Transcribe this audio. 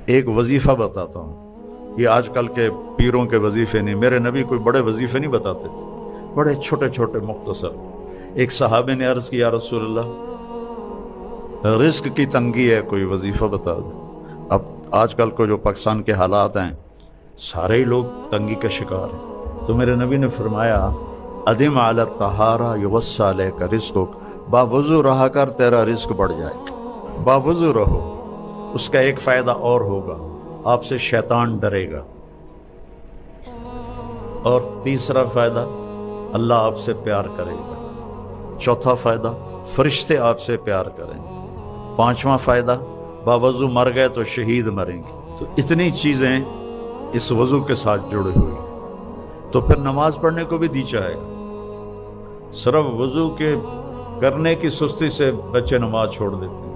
ایک وظیفہ بتاتا ہوں، یہ آج کل کے پیروں کے وظیفے نہیں، میرے نبی کوئی بڑے وظیفے نہیں بتاتے تھے، بڑے چھوٹے چھوٹے مختصر۔ ایک صحابی نے عرض کیا، یا رسول اللہ رزق کی تنگی ہے، کوئی وظیفہ بتا دو۔ اب آج کل کو جو پاکستان کے حالات ہیں، سارے ہی لوگ تنگی کا شکار ہیں، تو میرے نبی نے فرمایا ادم علی الطہارہ یوسع علیک رزقک، باوضو رہا کر تیرا رزق بڑھ جائے گا، باوضو رہو۔ اس کا ایک فائدہ اور ہوگا، آپ سے شیطان ڈرے گا، اور تیسرا فائدہ اللہ آپ سے پیار کرے گا، چوتھا فائدہ فرشتے آپ سے پیار کریں گے، پانچواں فائدہ باوضو مر گئے تو شہید مریں گے۔ تو اتنی چیزیں اس وضو کے ساتھ جڑی ہوئی ہیں، تو پھر نماز پڑھنے کو بھی دی چاہے گا۔ صرف وضو کے کرنے کی سستی سے بچے نماز چھوڑ دیتے ہیں۔